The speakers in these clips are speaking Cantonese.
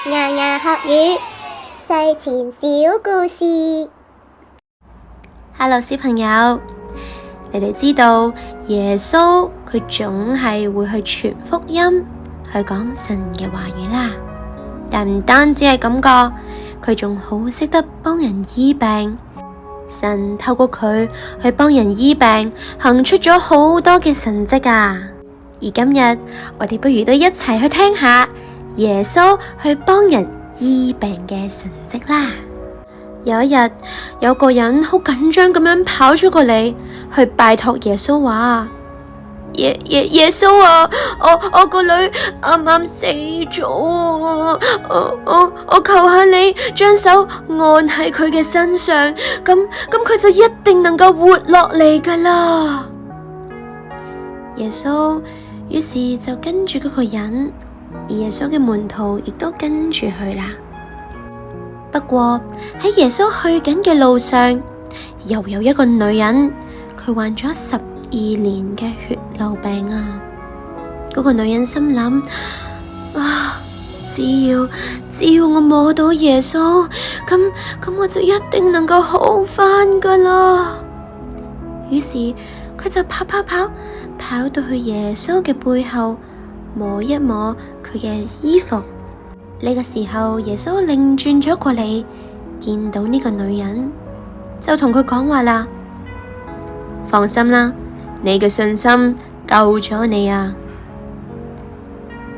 牙牙學語，睡前小故事。Hello， 小朋友，你哋知道耶穌佢總係會去傳福音，去講神嘅話語啦。但唔單止係咁個，佢仲好識得幫人醫病。神透過佢去幫人醫病，行出咗好多嘅神蹟啊！而今日我哋不如都一齊去聽下耶穌去幫人醫病嘅神蹟啦。有一日，有個人好緊張咁樣跑咗過嚟，去拜託耶穌話：耶穌啊，我個女啱啱死咗，我求下你將手按喺佢嘅身上，咁佢就一定能夠活落嚟噶啦。耶穌於是就跟住嗰個人，而耶穌嘅門徒亦都跟住去啦。不過喺耶穌去緊嘅路上，又有一個女人，佢患咗12年嘅血漏病啊！嗰個女人心諗啊，只要我摸到耶穌，咁我就一定能夠好返噶啦。於是佢就跑到去耶穌嘅背後，摸一摸佢嘅衣服。呢個時候，耶穌擰轉咗過嚟，見到呢個女人，就同佢講話啦：放心啦，你嘅信心救咗你啊！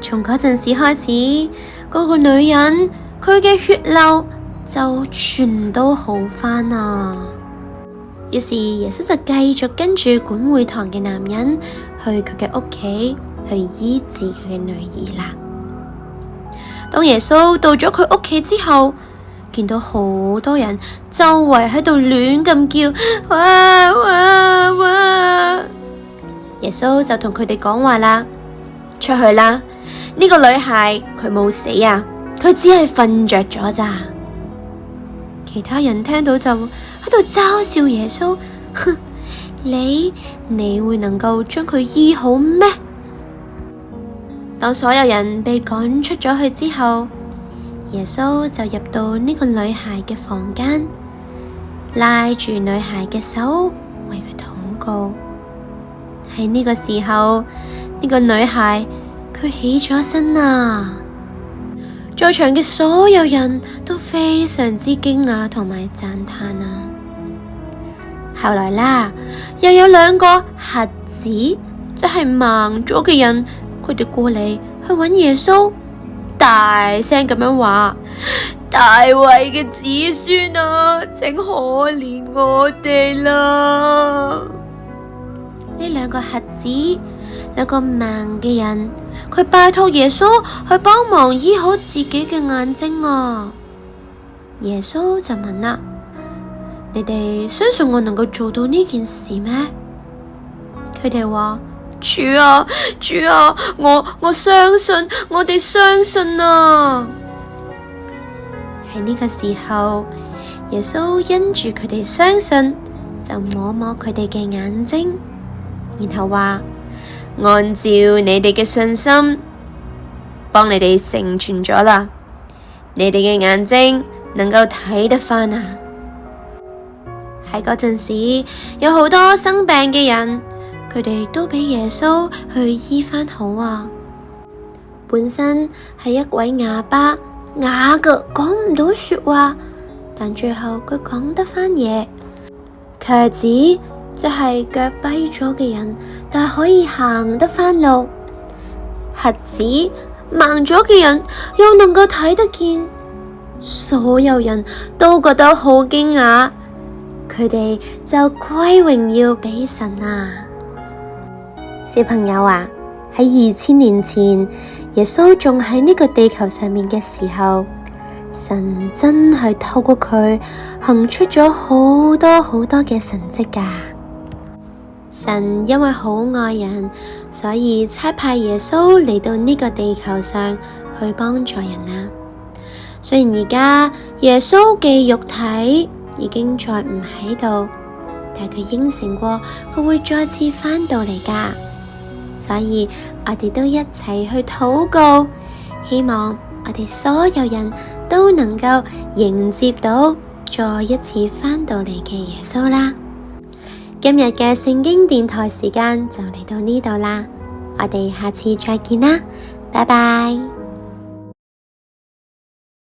從嗰陣時開始，嗰個女人佢嘅血漏就全都好返啊！於是耶穌就繼續跟住管會堂嘅男人去佢嘅屋企去醫治佢嘅女兒啦。當耶穌到咗佢屋企之後，見到好多人周圍喺度亂咁叫，哇哇哇！耶穌就同佢哋講話啦：出去啦！呢個女孩佢冇死啊，佢只係瞓着咗咋。其他人聽到就喺度嘲笑耶穌，哼，你會能夠將佢醫好咩？當所有人被趕出咗去之後，耶穌就入到呢個女孩嘅房間，拉住女孩嘅手為佢禱告。喺呢個時候，呢個女孩佢起咗身啊！在場嘅所有人都非常之驚訝同埋讚嘆啊！後來啦，又有2個瞎子，即係盲咗嘅人，佢哋過嚟去揾耶穌，大聲咁樣話：大衛嘅子孫啊，請可憐我哋啦！呢2個瞎子，2個盲嘅人，佢拜託耶穌去幫忙醫好自己嘅眼睛啊！耶穌就問啦：你哋相信我能夠做到呢件事咩？佢哋話：主啊，我相信，我哋相信啊！喺呢個時候，耶穌因住佢哋相信，就摸摸佢哋嘅眼睛，然後話：按照你哋嘅信心，幫你哋成全咗啦，你哋嘅眼睛能夠睇得返啊！喺嗰陣時，有好多生病嘅人，佢哋都俾耶穌去醫返好啊！本身係一位啞巴，啞嘅講唔到說話，但最後佢講得返嘢。瘸子即係腳跛咗嘅人，但係可以行得返路。瞎子盲咗嘅人又能夠睇得見。所有人都覺得好驚訝，佢哋就歸榮耀俾神啊！小朋友啊，喺2000年前，耶穌仲喺呢個地球上面嘅時候，神真係透過佢行出咗好多嘅神蹟㗎。神因為好愛人，所以差派耶穌嚟到呢個地球上去幫助人啊。雖然而家耶穌嘅肉體已經再唔喺度，但佢應承過佢會再次返到嚟㗎。所以我哋都一齊去禱告，希望我哋所有人都能夠迎接到再一次返到嚟嘅耶穌啦。今日嘅聖經電台時間就嚟到呢度啦，我哋下次再見啦，拜拜。